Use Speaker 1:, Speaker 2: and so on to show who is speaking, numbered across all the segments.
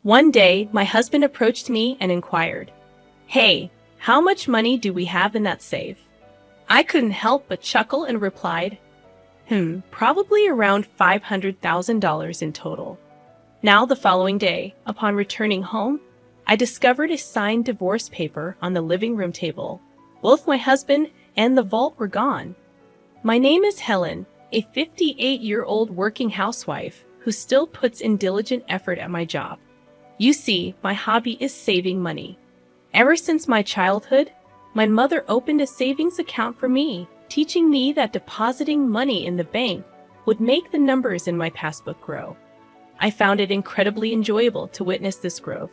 Speaker 1: One day, my husband approached me and inquired, "Hey, how much money do we have in that safe?" I couldn't help but chuckle and replied, probably around $500,000 in total. Now, the following day, upon returning home, I discovered a signed divorce paper on the living room table. Both my husband and the vault were gone. My name is Helen, a 58-year-old working housewife who still puts in diligent effort at my job. You see, my hobby is saving money. Ever since my childhood, my mother opened a savings account for me, teaching me that depositing money in the bank would make the numbers in my passbook grow. I found it incredibly enjoyable to witness this growth.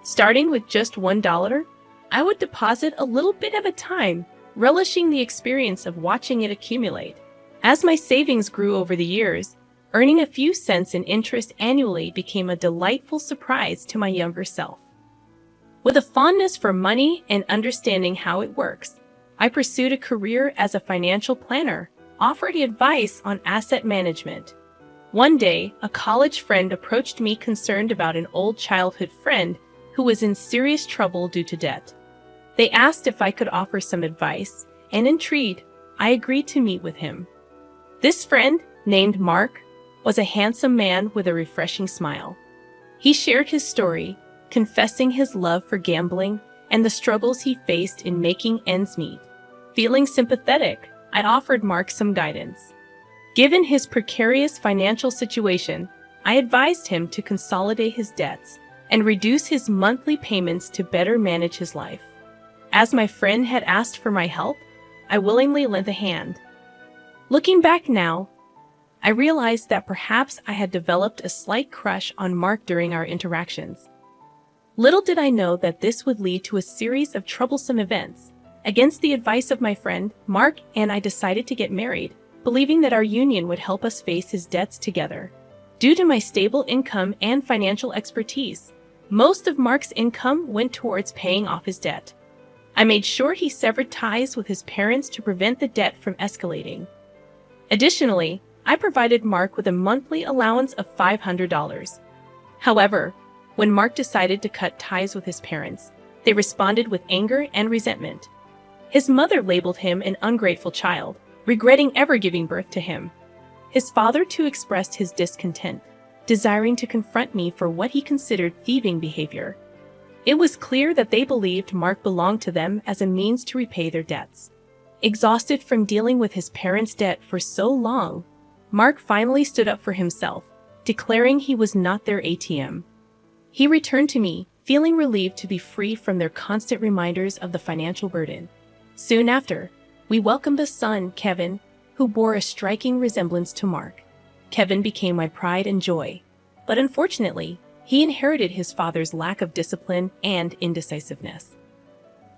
Speaker 1: Starting with just $1, I would deposit a little bit at a time, relishing the experience of watching it accumulate. As my savings grew over the years, earning a few cents in interest annually became a delightful surprise to my younger self. With a fondness for money and understanding how it works, I pursued a career as a financial planner, offering advice on asset management. One day, a college friend approached me concerned about an old childhood friend who was in serious trouble due to debt. They asked if I could offer some advice, and intrigued, I agreed to meet with him. This friend, named Mark, was a handsome man with a refreshing smile. He shared his story, confessing his love for gambling and the struggles he faced in making ends meet. Feeling sympathetic, I offered Mark some guidance. Given his precarious financial situation, I advised him to consolidate his debts and reduce his monthly payments to better manage his life. As my friend had asked for my help, I willingly lent a hand. Looking back now, I realized that perhaps I had developed a slight crush on Mark during our interactions. Little did I know that this would lead to a series of troublesome events. Against the advice of my friend, Mark and I decided to get married, believing that our union would help us face his debts together. Due to my stable income and financial expertise, most of Mark's income went towards paying off his debt. I made sure he severed ties with his parents to prevent the debt from escalating. Additionally, I provided Mark with a monthly allowance of $500. However, when Mark decided to cut ties with his parents, they responded with anger and resentment. His mother labeled him an ungrateful child, regretting ever giving birth to him. His father too expressed his discontent, desiring to confront me for what he considered thieving behavior. It was clear that they believed Mark belonged to them as a means to repay their debts. Exhausted from dealing with his parents' debt for so long, Mark finally stood up for himself, declaring he was not their ATM. He returned to me, feeling relieved to be free from their constant reminders of the financial burden. Soon after, we welcomed a son, Kevin, who bore a striking resemblance to Mark. Kevin became my pride and joy, but unfortunately, he inherited his father's lack of discipline and indecisiveness.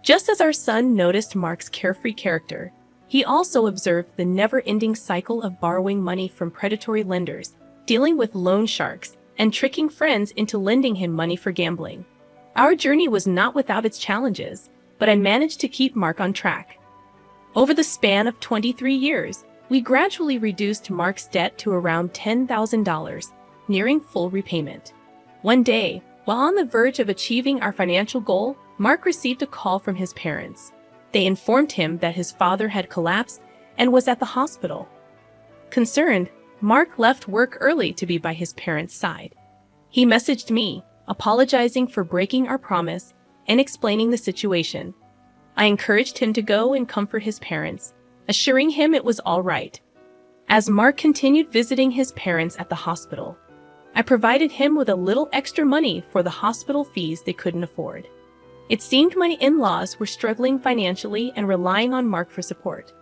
Speaker 1: Just as our son noticed Mark's carefree character, he also observed the never-ending cycle of borrowing money from predatory lenders, dealing with loan sharks, and tricking friends into lending him money for gambling. Our journey was not without its challenges, but I managed to keep Mark on track. Over the span of 23 years, we gradually reduced Mark's debt to around $10,000, nearing full repayment. One day, while on the verge of achieving our financial goal, Mark received a call from his parents. They informed him that his father had collapsed and was at the hospital. Concerned, Mark left work early to be by his parents' side. He messaged me, apologizing for breaking our promise and explaining the situation. I encouraged him to go and comfort his parents, assuring him it was all right. As Mark continued visiting his parents at the hospital, I provided him with a little extra money for the hospital fees they couldn't afford. It seemed my in-laws were struggling financially and relying on Mark for support.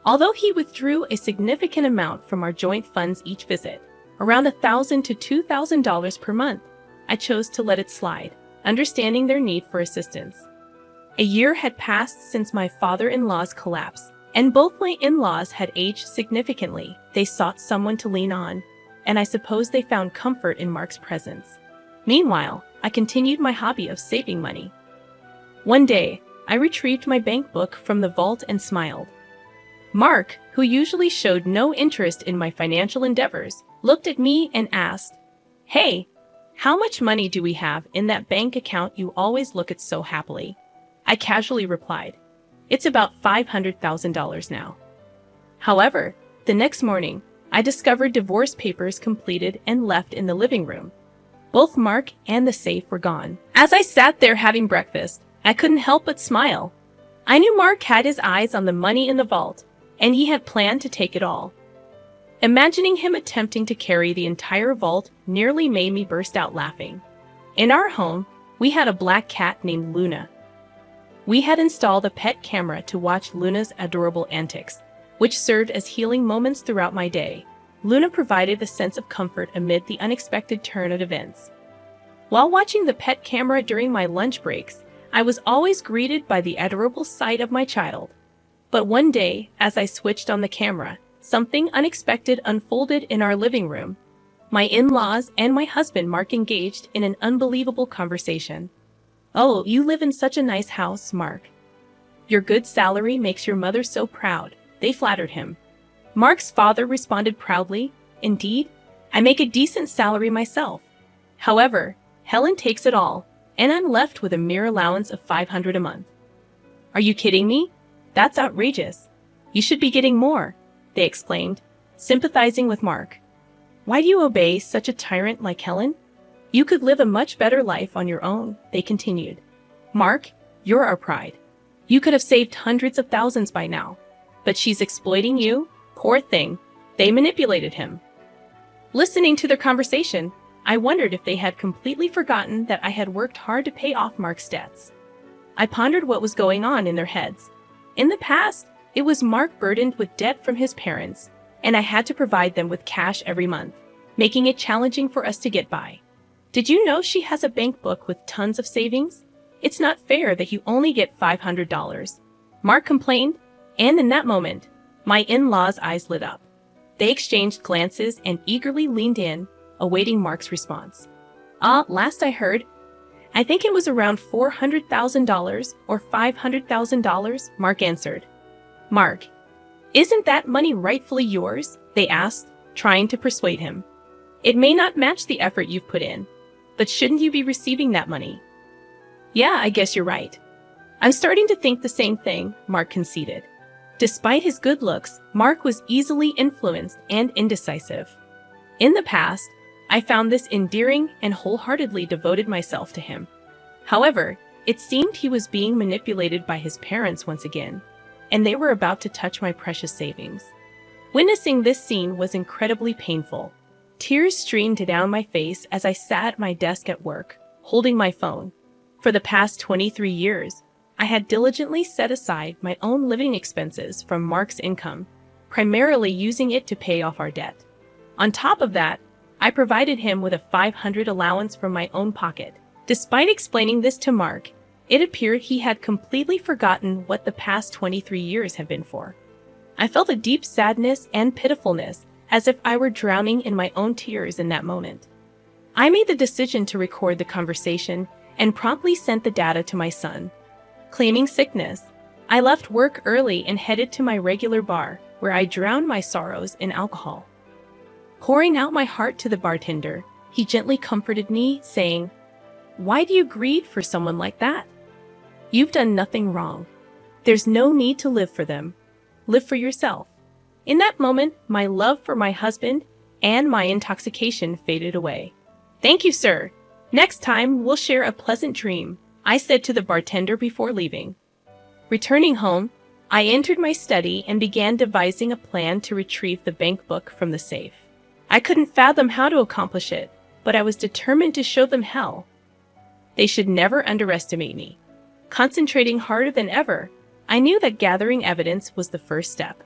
Speaker 1: Although he withdrew a significant amount from our joint funds each visit, around $1,000 to $2,000 per month, I chose to let it slide, understanding their need for assistance. A year had passed since my father-in-law's collapse, and both my in-laws had aged significantly. They sought someone to lean on, and I suppose they found comfort in Mark's presence. Meanwhile, I continued my hobby of saving money. One day, I retrieved my bank book from the vault and smiled. Mark, who usually showed no interest in my financial endeavors, looked at me and asked, "Hey, How much money do we have in that bank account you always look at so happily? I casually replied. It's about $500,000 now. However, the next morning, I discovered divorce papers completed and left in the living room. Both Mark and the safe were gone. As I sat there having breakfast, I couldn't help but smile. I knew Mark had his eyes on the money in the vault, and he had planned to take it all. Imagining him attempting to carry the entire vault nearly made me burst out laughing. In our home, we had a black cat named Luna. We had installed a pet camera to watch Luna's adorable antics, which served as healing moments throughout my day. Luna provided a sense of comfort amid the unexpected turn of events. While watching the pet camera during my lunch breaks, I was always greeted by the adorable sight of my child. But one day, as I switched on the camera, something unexpected unfolded in our living room. My in-laws and my husband Mark engaged in an unbelievable conversation. "Oh, you live in such a nice house, Mark. Your good salary makes your mother so proud," they flattered him. Mark's father responded proudly, "Indeed, I make a decent salary myself. However, Helen takes it all, and I'm left with a mere allowance of $500 a month." "Are you kidding me? That's outrageous. You should be getting more," they exclaimed, sympathizing with Mark. "Why do you obey such a tyrant like Helen? You could live a much better life on your own," they continued. "Mark, you're our pride. You could have saved hundreds of thousands by now. But she's exploiting you? Poor thing." They manipulated him. Listening to their conversation, I wondered if they had completely forgotten that I had worked hard to pay off Mark's debts. I pondered what was going on in their heads. In the past, it was Mark burdened with debt from his parents, and I had to provide them with cash every month, making it challenging for us to get by. "Did you know she has a bank book with tons of savings? It's not fair that you only get $500. Mark complained, and in that moment, my in-laws' eyes lit up. They exchanged glances and eagerly leaned in, awaiting Mark's response. Last I heard, I think it was around $400,000 or $500,000, Mark answered. "Mark, isn't that money rightfully yours?" they asked, trying to persuade him. "It may not match the effort you've put in, but shouldn't you be receiving that money?" "Yeah, I guess you're right. I'm starting to think the same thing," Mark conceded. Despite his good looks, Mark was easily influenced and indecisive. In the past, I found this endearing and wholeheartedly devoted myself to him. However, it seemed he was being manipulated by his parents once again, and they were about to touch my precious savings. Witnessing this scene was incredibly painful. Tears streamed down my face as I sat at my desk at work, holding my phone. For the past 23 years, I had diligently set aside my own living expenses from Mark's income, primarily using it to pay off our debt. On top of that, I provided him with a $500 allowance from my own pocket. Despite explaining this to Mark, it appeared he had completely forgotten what the past 23 years had been for. I felt a deep sadness and pitifulness, as if I were drowning in my own tears in that moment. I made the decision to record the conversation and promptly sent the data to my son. Claiming sickness, I left work early and headed to my regular bar, where I drowned my sorrows in alcohol. Pouring out my heart to the bartender, he gently comforted me, saying, "Why do you grieve for someone like that? You've done nothing wrong. There's no need to live for them. Live for yourself." In that moment, my love for my husband and my intoxication faded away. "Thank you, sir. Next time, we'll share a pleasant dream," I said to the bartender before leaving. Returning home, I entered my study and began devising a plan to retrieve the bank book from the safe. I couldn't fathom how to accomplish it, but I was determined to show them how. They should never underestimate me. Concentrating harder than ever, I knew that gathering evidence was the first step.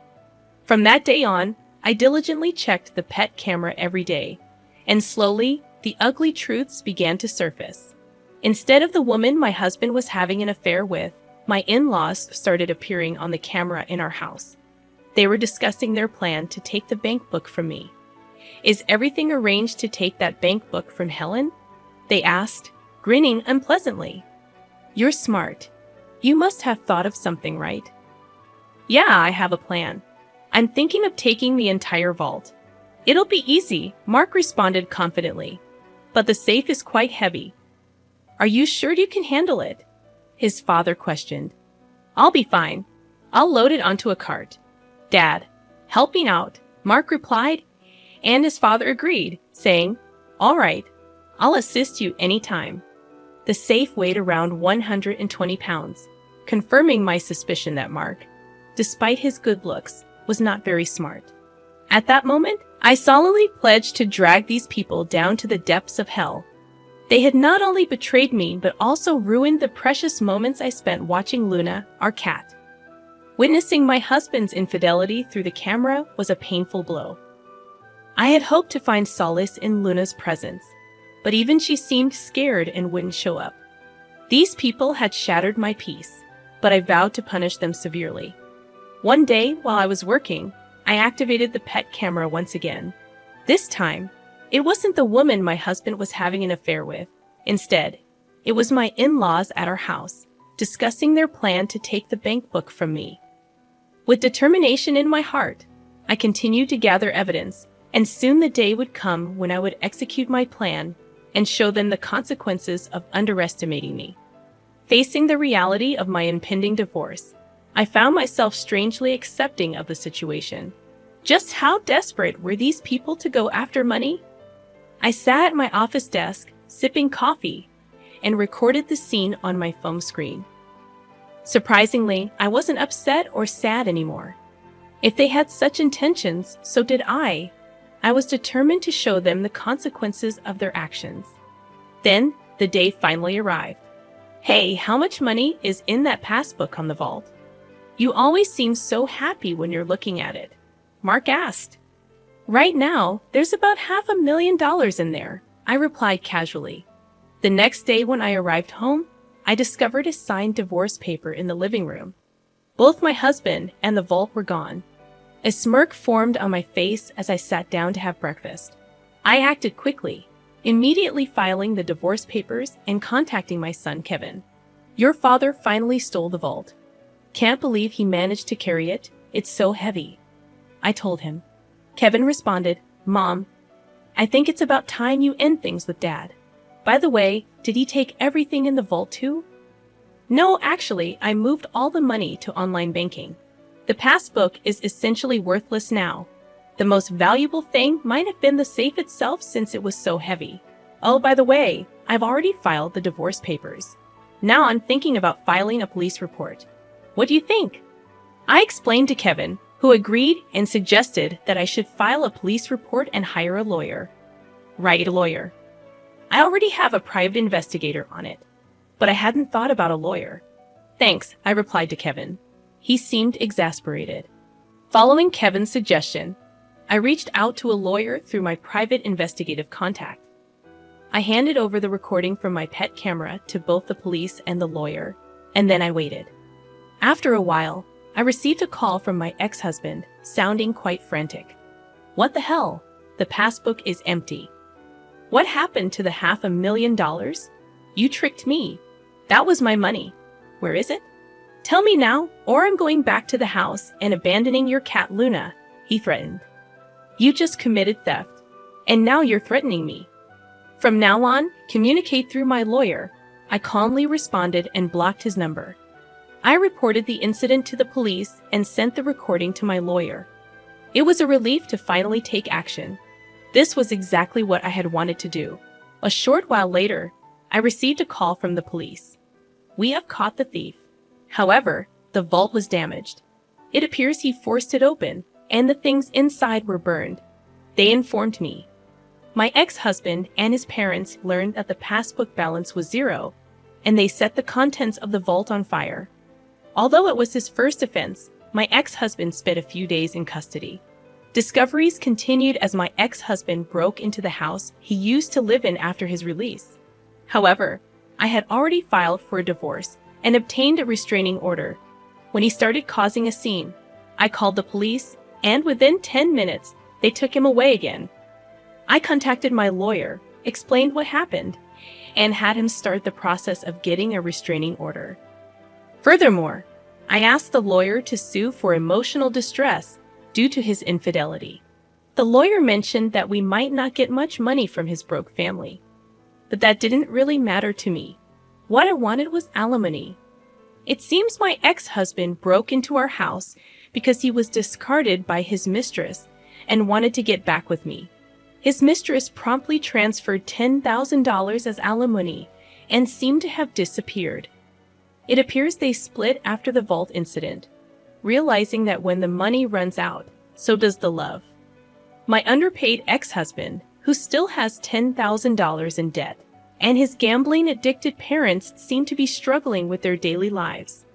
Speaker 1: From that day on, I diligently checked the pet camera every day, and slowly, the ugly truths began to surface. Instead of the woman my husband was having an affair with, my in-laws started appearing on the camera in our house. They were discussing their plan to take the bank book from me. "Is everything arranged to take that bank book from Helen?" they asked, grinning unpleasantly. "You're smart. You must have thought of something, right?" "Yeah, I have a plan. I'm thinking of taking the entire vault." "It'll be easy," Mark responded confidently. but the safe is quite heavy. Are you sure you can handle it? His father questioned. I'll be fine. I'll load it onto a cart. Dad, helping out, Mark replied, and his father agreed, saying, All right, I'll assist you anytime. The safe weighed around 120 pounds, confirming my suspicion that Mark, despite his good looks, was not very smart. At that moment, I solemnly pledged to drag these people down to the depths of hell. They had not only betrayed me, but also ruined the precious moments I spent watching Luna, our cat. Witnessing my husband's infidelity through the camera was a painful blow. I had hoped to find solace in Luna's presence, but even she seemed scared and wouldn't show up. These people had shattered my peace, but I vowed to punish them severely. One day, while I was working, I activated the pet camera once again. This time, it wasn't the woman my husband was having an affair with. Instead, it was my in-laws at our house, discussing their plan to take the bank book from me. With determination in my heart, I continued to gather evidence, and soon the day would come when I would execute my plan and show them the consequences of underestimating me. Facing the reality of my impending divorce, I found myself strangely accepting of the situation. Just how desperate were these people to go after money? I sat at my office desk, sipping coffee, and recorded the scene on my phone screen. Surprisingly, I wasn't upset or sad anymore. If they had such intentions, so did I. I was determined to show them the consequences of their actions. Then, the day finally arrived. Hey, how much money is in that passbook on the vault? You always seem so happy when you're looking at it, Mark asked. Right now, there's about $500,000 in there, I replied casually. The next day when I arrived home, I discovered a signed divorce paper in the living room. Both my husband and the vault were gone. A smirk formed on my face as I sat down to have breakfast. I acted quickly, immediately filing the divorce papers and contacting my son Kevin. Your father finally stole the vault. Can't believe he managed to carry it. It's so heavy, I told him. Kevin responded, Mom, I think it's about time you end things with Dad. By the way, did he take everything in the vault too? No, actually, I moved all the money to online banking. The passbook is essentially worthless now. The most valuable thing might have been the safe itself since it was so heavy. Oh, by the way, I've already filed the divorce papers. Now I'm thinking about filing a police report. What do you think? I explained to Kevin, who agreed and suggested that I should file a police report and hire a lawyer. Right, a lawyer. I already have a private investigator on it, but I hadn't thought about a lawyer. Thanks, I replied to Kevin. He seemed exasperated. Following Kevin's suggestion, I reached out to a lawyer through my private investigative contact. I handed over the recording from my pet camera to both the police and the lawyer, and then I waited. After a while, I received a call from my ex-husband, sounding quite frantic. What the hell? The passbook is empty. What happened to the $500,000? You tricked me. That was my money. Where is it? Tell me now, or I'm going back to the house and abandoning your cat Luna, he threatened. You just committed theft, and now you're threatening me. From now on, communicate through my lawyer, I calmly responded and blocked his number. I reported the incident to the police and sent the recording to my lawyer. It was a relief to finally take action. This was exactly what I had wanted to do. A short while later, I received a call from the police. We have caught the thief. However, the vault was damaged. It appears he forced it open, and the things inside were burned. They informed me. My ex-husband and his parents learned that the passbook balance was zero, and they set the contents of the vault on fire. Although it was his first offense, my ex-husband spent a few days in custody. Discoveries continued as my ex-husband broke into the house he used to live in after his release. However, I had already filed for a divorce and obtained a restraining order. When he started causing a scene, I called the police, and within 10 minutes, they took him away again. I contacted my lawyer, explained what happened, and had him start the process of getting a restraining order. Furthermore, I asked the lawyer to sue for emotional distress due to his infidelity. The lawyer mentioned that we might not get much money from his broke family, but that didn't really matter to me. What I wanted was alimony. It seems my ex-husband broke into our house because he was discarded by his mistress and wanted to get back with me. His mistress promptly transferred $10,000 as alimony and seemed to have disappeared. It appears they split after the vault incident, realizing that when the money runs out, so does the love. My underpaid ex-husband, who still has $10,000 in debt, and his gambling-addicted parents seem to be struggling with their daily lives.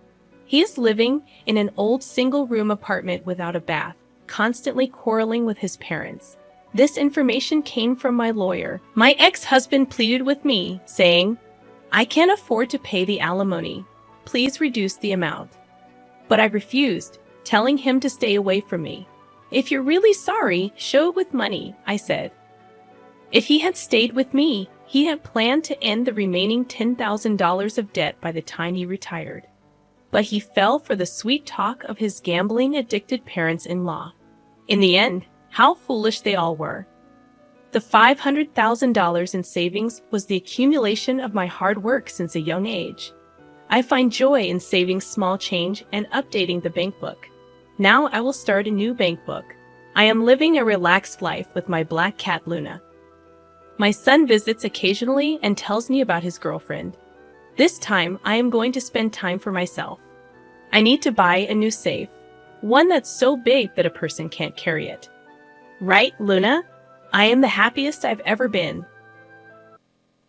Speaker 1: He is living in an old single-room apartment without a bath, constantly quarreling with his parents. This information came from my lawyer. My ex-husband pleaded with me, saying, "I can't afford to pay the alimony. Please reduce the amount." But I refused, telling him to stay away from me. "If you're really sorry, show it with money," I said. If he had stayed with me, he had planned to end the remaining $10,000 of debt by the time he retired. But he fell for the sweet talk of his gambling-addicted parents-in-law. In the end, how foolish they all were. The $500,000 in savings was the accumulation of my hard work since a young age. I find joy in saving small change and updating the bank book. Now I will start a new bank book. I am living a relaxed life with my black cat Luna. My son visits occasionally and tells me about his girlfriend. This time, I am going to spend time for myself. I need to buy a new safe, one that's so big that a person can't carry it. Right, Luna? I am the happiest I've ever been.